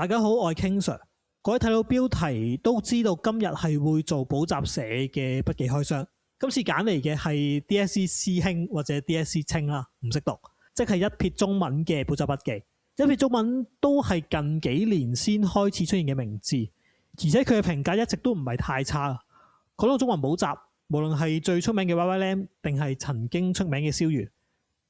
大家好，我係 King Sir。各位睇到標題都知道今日係會做補習社嘅筆記開箱。今次揀嚟嘅係 DSE 師兄或者 DSE 清啦，唔識讀，即係一撇中文嘅補習筆記。一撇中文都係近幾年先開始出現嘅名字，而且佢嘅評價一直都唔係太差。講到中文補習，無論係最出名嘅 YYLam 定係曾經出名嘅蕭源，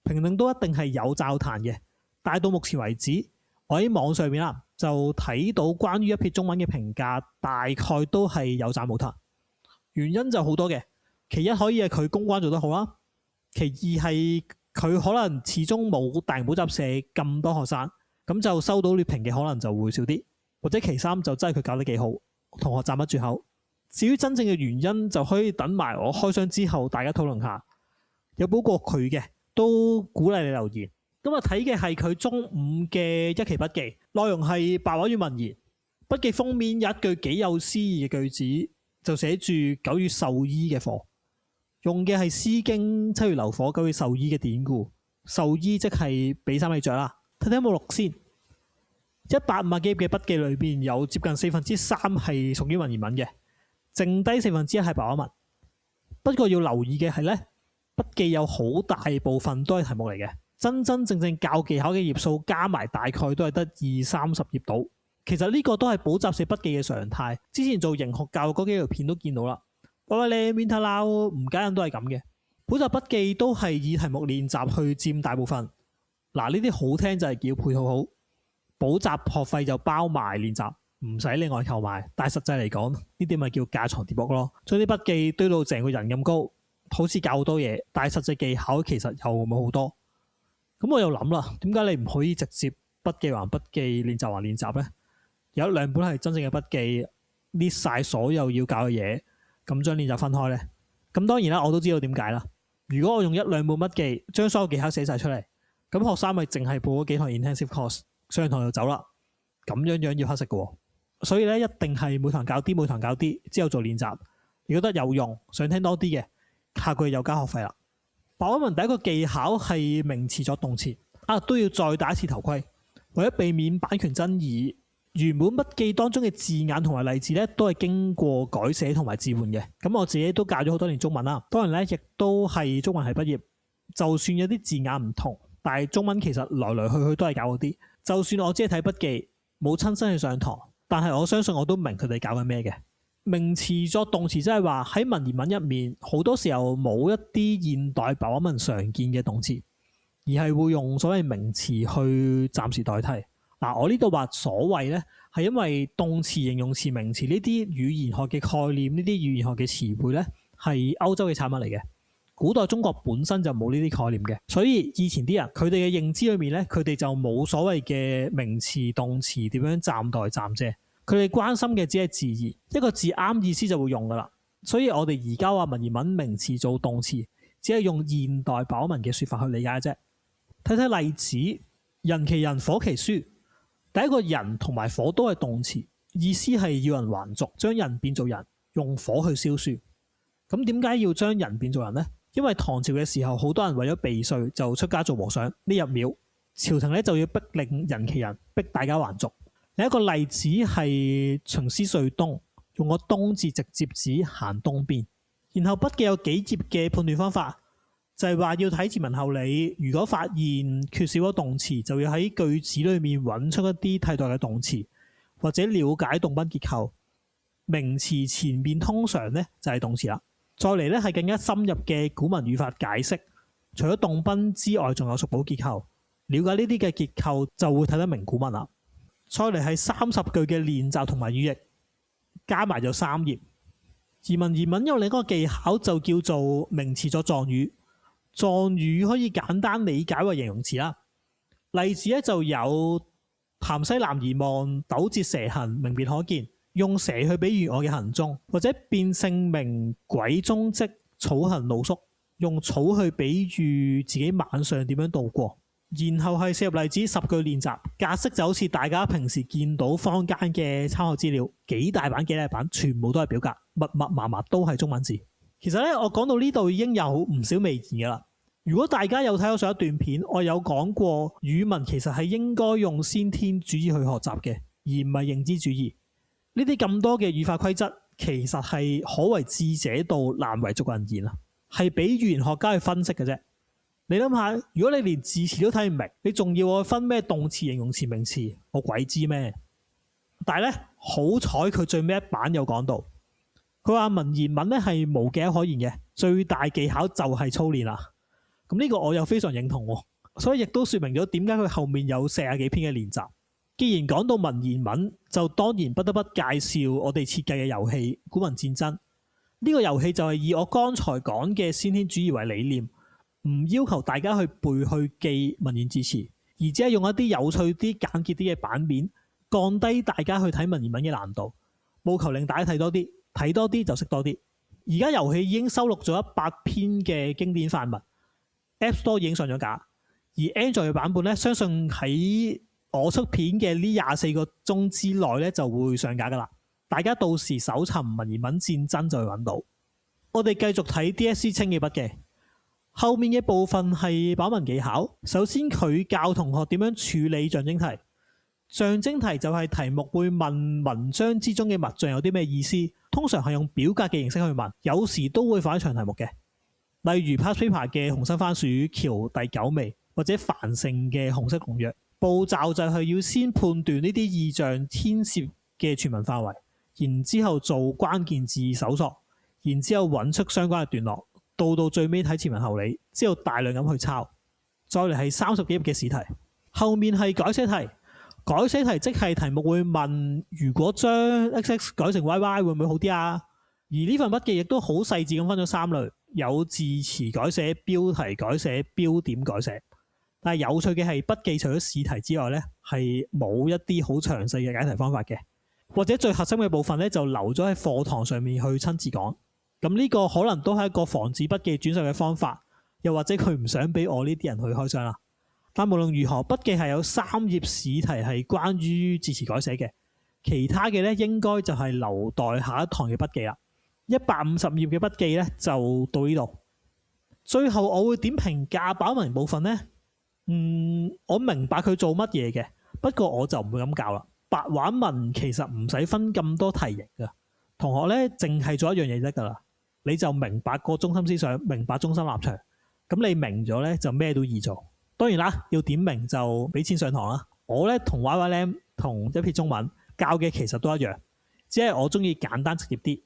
評論都一定係有讚有彈嘅。但係到目前為止，我喺網上面啦就睇到關於一撇中文嘅評價，大概都係有讚冇彈。原因就好多嘅，其一可以係佢公關做得好啦，其二係佢可能始終冇大型補習社咁多學生，咁就收到劣評嘅可能就會少啲，或者其三就真係佢教得幾好，同學讚不絕口。至於真正嘅原因，就可以等埋我開箱之後大家討論下。有補過佢嘅都鼓勵你留言。今日睇嘅係佢中五嘅一期筆記，內容係白話與文言。筆記封面有一句幾有詩意嘅句子，就寫住九月授衣嘅課，用嘅係《詩經》七月流火九月授衣嘅典故。授衣即係俾衫你着啦。睇睇有冇錄先。150幾頁嘅筆記裏邊有接近3/4係屬於文言文嘅，剩低1/4係白話文。不過要留意嘅係呢，筆記有好大部分都係題目嚟嘅。真真正正教技巧嘅頁數加埋大概都係得20-30頁到。其實呢個都係補習社筆記嘅常態。之前做型學教育嗰幾條片都見到啦。YYLam、Winterlaw、吳家欣都係咁嘅。補習筆記都係以題目練習去佔大部分。嗱，呢啲好聽就係叫配套好。補習學費就包埋練習，唔使另外購買。但係實際嚟講，呢啲咪叫架床疊屋咯。將啲筆記堆到成個人咁高，好似教好多嘢，但係實際技巧其實又冇好多。咁我又諗啦，點解你唔可以直接筆記還筆記，練習還練習呢？有1-2本係真正嘅筆記，list 晒所有要教嘅嘢，咁將練習分開呢？咁當然啦，我都知道點解啦。如果我用1-2本筆記將所有技巧寫晒出嚟，咁學生咪淨係報咗幾堂 intensive course， 上堂就走啦，咁樣要乞食嘅喎。所以咧，一定係每堂教啲，每堂教啲，之後做練習。如果覺得有用，想聽多啲嘅，下個月又加學費啦。白話文第一個技巧係名詞作動詞，都要再戴一次頭盔。為咗避免版權爭議，原本筆記當中嘅字眼同埋例子咧，都係經過改寫同埋置換嘅。咁我自己都教咗好多年中文啦，當然咧亦都係中文系畢業。就算有啲字眼唔同，但係中文其實來來去去都係教嗰啲。就算我只係睇筆記，冇親身去上堂，但係我相信我都明佢哋教緊咩嘅。名詞作動詞即係話喺文言文入面，好多時候冇一啲現代白話文常見嘅動詞，而係會用所謂名詞去暫時代替。我呢度話所謂呢，係因為動詞、形容詞、名詞呢啲語言學嘅概念，呢啲語言學嘅詞彙呢，係歐洲嘅產物嚟嘅。古代中國本身就冇呢啲概念嘅，所以以前啲人佢哋嘅認知裏面呢，佢哋就冇所謂嘅名詞、動詞點樣暫代暫借。佢哋關心嘅只係字義，一個字啱意思就會用噶啦。所以我哋而家話文言文名詞做動詞，只係用現代白話文嘅說法去理解啫。睇睇例子，人其人，火其書。第一個人同埋火都係動詞，意思係要人還俗，將人變做人，用火去燒書。咁點解要將人變做人呢？因為唐朝嘅時候，好多人為咗避稅就出家做和尚，呢入廟，朝廷咧就要逼令人其人，逼大家還俗。另一個例子係秦詩歲東，用個東字直接指行東邊。然後筆記有幾頁嘅判斷方法，就係話要睇前文後理。如果發現缺少咗動詞，就要喺句子裏面揾出一啲替代嘅動詞，或者了解動賓結構。名詞前面通常呢就係動詞啦。再嚟呢係更加深入嘅古文語法解釋，除咗動賓之外，仲有屬補結構。了解呢啲嘅結構就會睇得明古文啦。再嚟係30句嘅練習同埋語譯，加埋就3頁。而文言文有另一個技巧就叫做名詞作狀語，狀語可以簡單理解為形容詞啦。例子咧就有譚西南而望，斗折蛇行，明辨可見，用蛇去比喻我嘅行蹤，或者辨姓名鬼蹤跡，草行露宿，用草去比喻自己晚上點樣度過。然後係4入例子10句練習，格式就好似大家平時見到坊間嘅參考資料，幾大版幾大版，全部都係表格，密密麻麻都係中文字。其實咧，我講到呢度已經有唔少微言噶啦。如果大家有睇我上一段片，我有講過語文其實係應該用先天主義去學習嘅，而唔係認知主義。呢啲咁多嘅語法規則，其實係可為智者道，難為俗人言啊，係俾語言學家去分析嘅啫。你諗下，如果你連字詞都睇唔明，你仲要我分咩動詞、形容詞、名詞，我鬼知咩？但係咧，好彩佢最尾一版有講到，佢話文言文咧係無技巧可言嘅，最大技巧就係操練啦。咁呢個我又非常認同喎，所以亦都說明咗點解佢後面有40幾篇嘅練習。既然講到文言文，就當然不得不介紹我哋設計嘅遊戲《古文戰爭》。呢個遊戲就係以我剛才講嘅先天主義為理念，唔要求大家去背去記文言字詞，而只係用一啲有趣啲、簡潔啲嘅版面，降低大家去睇文言文嘅難度，務求令大家睇多啲，睇多啲就識多啲。而家遊戲已經收錄咗100篇嘅經典範文 ，App Store 已經上咗架，而 Android 嘅版本咧，相信喺我出片嘅呢24個鐘之內咧就會上架噶啦。大家到時搜尋文言文戰爭就會揾到。我哋繼續睇 DSE 清嘅筆記。後面嘅部分係把文技巧。首先佢教同學點樣處理象徵題。象徵題就係題目會問文章之中嘅物象有啲咩意思，通常係用表格嘅形式去問，有時都會放喺長題目嘅。例如 past paper 嘅紅心番薯橋第9味，或者繁盛嘅紅色農藥。步驟就係要先判斷呢啲意象牽涉嘅全文範圍，然之後做關鍵字搜索，然之後揾出相關嘅段落。到最尾睇前文後理，之後大量咁去抄。再嚟係30幾頁嘅試題，後面係改寫題。改寫題即係題目會問，如果將 XX 改成 YY 會唔會好啲啊？而呢份筆記亦都好細緻咁分咗3類，有字詞改寫、標題改寫、標點改寫。但係有趣嘅係筆記除咗試題之外咧，係冇一啲好詳細嘅解題方法嘅，或者最核心嘅部分咧就留咗喺課堂上面去親自講。咁呢個可能都係一個防止筆記轉述嘅方法，又或者佢唔想俾我呢啲人去開箱啦。但無論如何，筆記係有3頁試題係關於字詞改寫嘅，其他嘅咧應該就係留待下一堂嘅筆記啦。150頁嘅筆記咧就到呢度。最後我會點評價把文部分咧？我明白佢做乜嘢嘅，不過我就唔會咁教啦。白話文其實唔使分咁多題型噶，同學咧淨係做一樣嘢得噶啦。你就明白個中心思想，明白中心立場，咁你明咗咧就咩都易做。當然啦，要點明就俾錢上堂啦。我咧同 YYLam 同一撇中文教嘅其實都一樣，只係我中意簡單直接啲，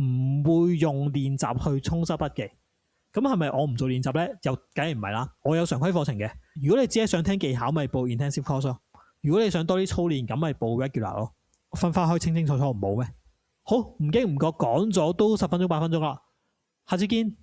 唔會用練習去充實筆記。咁係咪我唔做練習咧？又梗係唔係啦。我有常規課程嘅。如果你只係想聽技巧，咪報 intensive course 咯。如果你想多啲操練，咁咪報 regular 咯。分化開清清楚楚唔好咩？好，唔經唔覺講咗都10分鐘8分鐘啦。下次見。